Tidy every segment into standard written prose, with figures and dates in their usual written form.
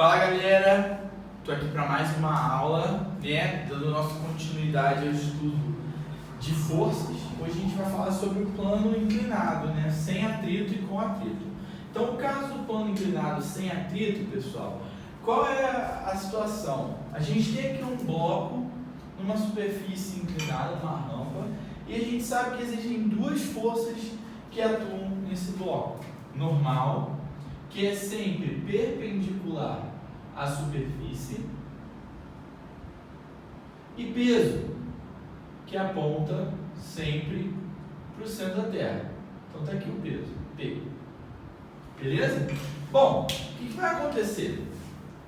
Fala galera, estou aqui para mais uma aula, dando nossa continuidade ao estudo de forças. Hoje a gente vai falar sobre o plano inclinado, sem atrito e com atrito. Então, o caso do plano inclinado sem atrito, pessoal, qual é a situação? A gente tem aqui um bloco numa superfície inclinada, numa rampa, e a gente sabe que existem duas forças que atuam nesse bloco. Normal, que é sempre perpendicular à superfície, e peso, que aponta sempre para o centro da Terra. Então está aqui o peso, P. Beleza? Bom, o que vai acontecer?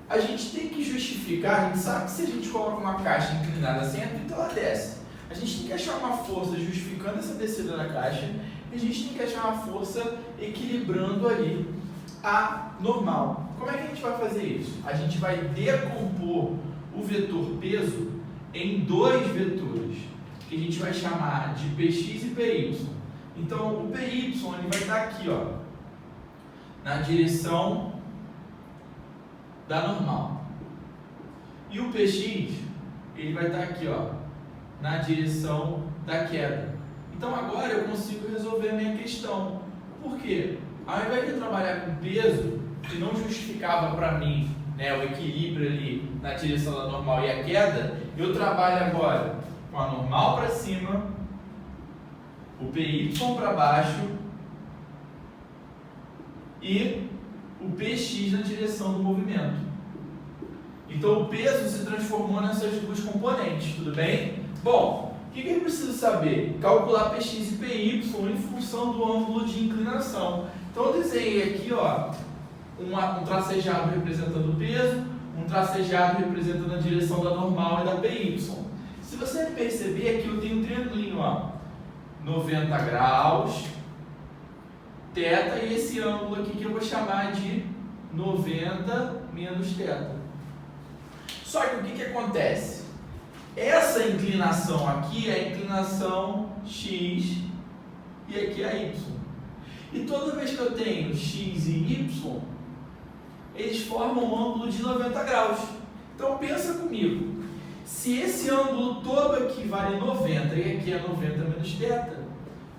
A gente tem que justificar, a gente sabe que se a gente coloca uma caixa inclinada sem atrito, ela desce. A gente tem que achar uma força justificando essa descida da caixa, e a gente tem que achar uma força equilibrando ali a normal. Como é que a gente vai fazer isso? A gente vai decompor o vetor peso em dois vetores, que a gente vai chamar de Px e Py. Então, o Py ele vai estar aqui, na direção da normal. E o Px ele vai estar aqui, na direção da queda. Então, agora eu consigo resolver a minha questão. Por quê? Ao invés de eu trabalhar com peso, que não justificava para mim o equilíbrio ali na direção da normal e a queda, eu trabalho agora com a normal para cima, o Py para baixo e o Px na direção do movimento. Então o peso se transformou nessas duas componentes, tudo bem? Bom, o que eu preciso saber? Calcular Px e Py em função do ângulo de inclinação. Então eu desenhei aqui um tracejado representando o peso, um tracejado representando a direção da normal e da Py. Se você perceber aqui, eu tenho um triangulinho, 90 graus, θ, e esse ângulo aqui que eu vou chamar de 90 menos θ. Só que o que acontece? Essa inclinação aqui é a inclinação x e aqui é a y. E toda vez que eu tenho x e y, eles formam um ângulo de 90 graus. Então pensa comigo, se esse ângulo todo aqui vale 90 e aqui é 90 menos θ,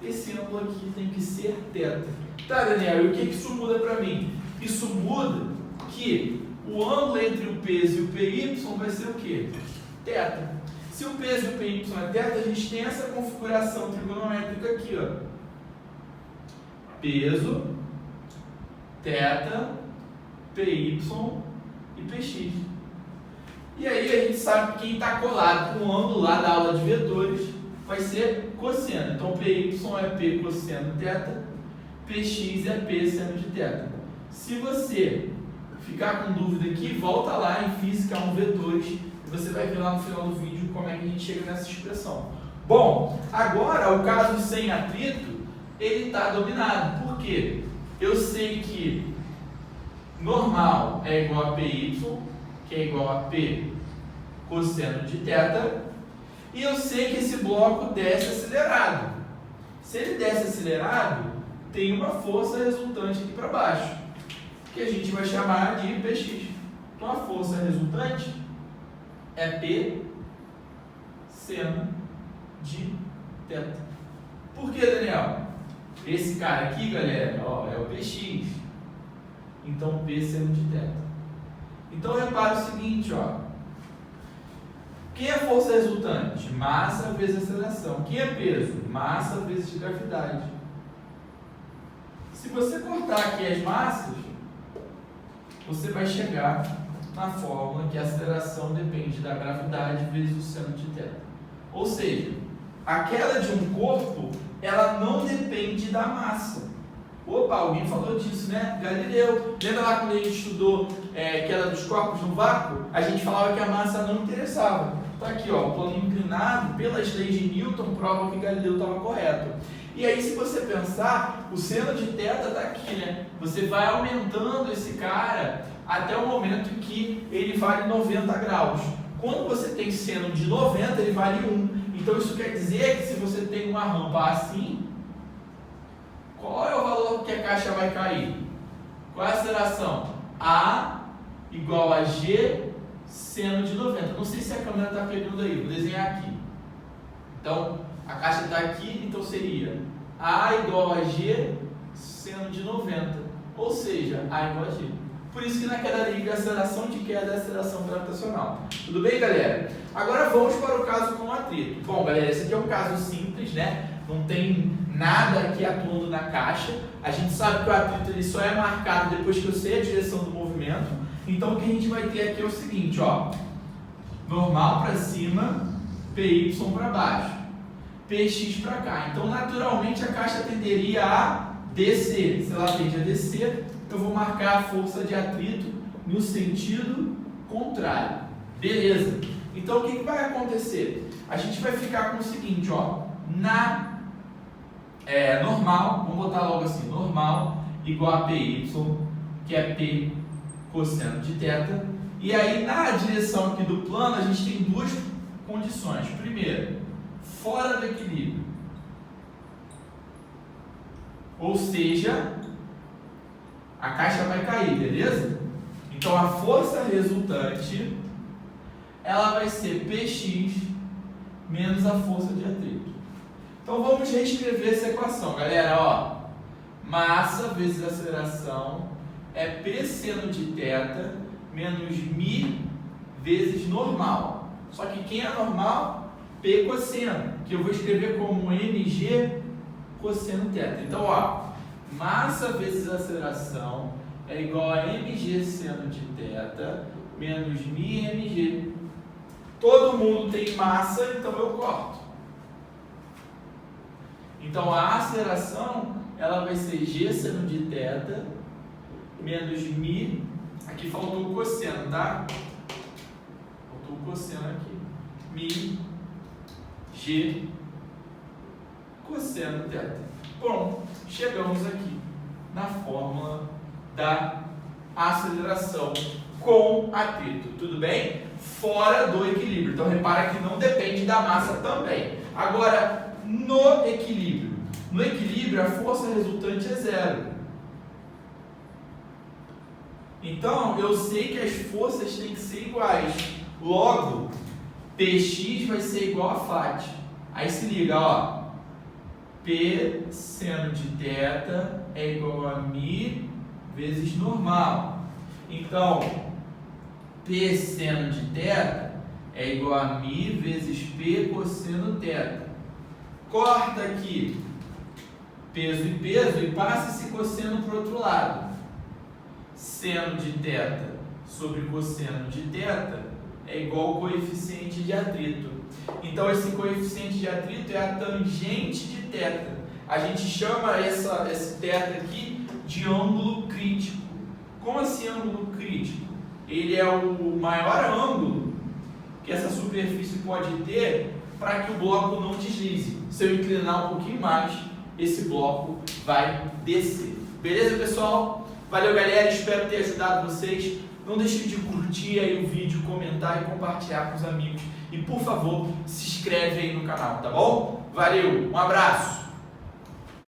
esse ângulo aqui tem que ser θ. Tá, Daniel, e o que isso muda para mim? Isso muda que o ângulo entre o peso e o Py vai ser o quê? θ. Se o peso e o Py é θ, a gente tem essa configuração trigonométrica aqui, peso, θ, Py e Px. E aí a gente sabe que quem está colado com o ângulo lá da aula de vetores vai ser cosseno. Então Py é P cosseno θ, Px é P seno de θ. Se você ficar com dúvida aqui, volta lá em Física 1 Vetores e você vai ver lá no final do vídeo como é que a gente chega nessa expressão. Bom, agora o caso sem atrito, ele está dominado. Por quê? Eu sei que normal é igual a Py, que é igual a P cosseno de θ, e eu sei que esse bloco desce acelerado. Se ele desce acelerado, tem uma força resultante aqui para baixo, que a gente vai chamar de Px. Então a força resultante é P seno de θ. Por que, Daniel? Esse cara aqui, galera, é o Px. Então P seno de θ. Então repara o seguinte, quem é força resultante? Massa vezes aceleração. Quem é peso? Massa vezes gravidade. Se você cortar aqui as massas, você vai chegar na fórmula que a aceleração depende da gravidade vezes o seno de θ. Ou seja, a queda de um corpo, ela não depende da massa. Opa, alguém falou disso, né? Galileu. Lembra lá quando a gente estudou queda dos corpos no vácuo? A gente falava que a massa não interessava. Então aqui, o plano inclinado, pelas leis de Newton, prova que Galileu estava correto. E aí, se você pensar, o seno de θ está aqui, né? Você vai aumentando esse cara até o momento que ele vale 90 graus. Quando você tem seno de 90, ele vale 1. Então isso quer dizer que se você tem uma rampa assim, qual é o valor que a caixa vai cair? Qual é a aceleração? A igual a G seno de 90. Não sei se a câmera está pegando aí, vou desenhar aqui. Então, a caixa está aqui, então seria A igual a G seno de 90. Ou seja, A igual a G. Por isso que na queda livre a aceleração de queda é a aceleração gravitacional. Tudo bem, galera? Agora vamos para o caso com atrito. Bom, galera, esse aqui é um caso simples, né? Não tem nada aqui atuando na caixa. A gente sabe que o atrito ele só é marcado depois que eu sei a direção do movimento. Então o que a gente vai ter aqui é o seguinte, ó. Normal para cima, PY para baixo, PX para cá. Então naturalmente a caixa tenderia a descer. Se ela tende a descer, eu vou marcar a força de atrito no sentido contrário. Beleza. Então o que vai acontecer? A gente vai ficar com o seguinte, ó. Normal, vamos botar logo assim, normal igual a PY, que é P cosseno de θ. E aí na direção aqui do plano a gente tem duas condições. Primeiro, fora do equilíbrio. Ou seja, a caixa vai cair, beleza? Então a força resultante ela vai ser Px menos a força de atrito. Então vamos reescrever essa equação, galera, ó. Massa vezes aceleração é P seno de θ menos μ vezes normal. Só que quem é normal? P cosseno, que eu vou escrever como mg cosseno θ. Então, ó, massa vezes aceleração é igual a mg seno de θ menos μ mg. Todo mundo tem massa, então eu corto. Então a aceleração ela vai ser g seno de θ menos μ, aqui faltou o cosseno, tá? Faltou o cosseno aqui. μ g cosseno θ. Bom, chegamos aqui na fórmula da aceleração com atrito, tudo bem? Fora do equilíbrio. Então repara que não depende da massa também. Agora, no equilíbrio. No equilíbrio, a força resultante é zero. Então, eu sei que as forças têm que ser iguais. Logo, Px vai ser igual a φ. Aí se liga, ó. P seno de θ é igual a μ vezes normal. Então, P seno de θ é igual a μ vezes P cosseno θ. Corta aqui peso e passa esse cosseno para o outro lado. Seno de θ sobre cosseno de θ é igual ao coeficiente de atrito. Então esse coeficiente de atrito é a tangente de θ. A gente chama esse θ aqui de ângulo crítico. Como assim ângulo crítico? Ele é o maior ângulo que essa superfície pode ter para que o bloco não deslize. Se eu inclinar um pouquinho mais, esse bloco vai descer. Beleza, pessoal? Valeu, galera. Espero ter ajudado vocês. Não deixe de curtir aí o vídeo, comentar e compartilhar com os amigos. E, por favor, se inscreve aí no canal, tá bom? Valeu, um abraço!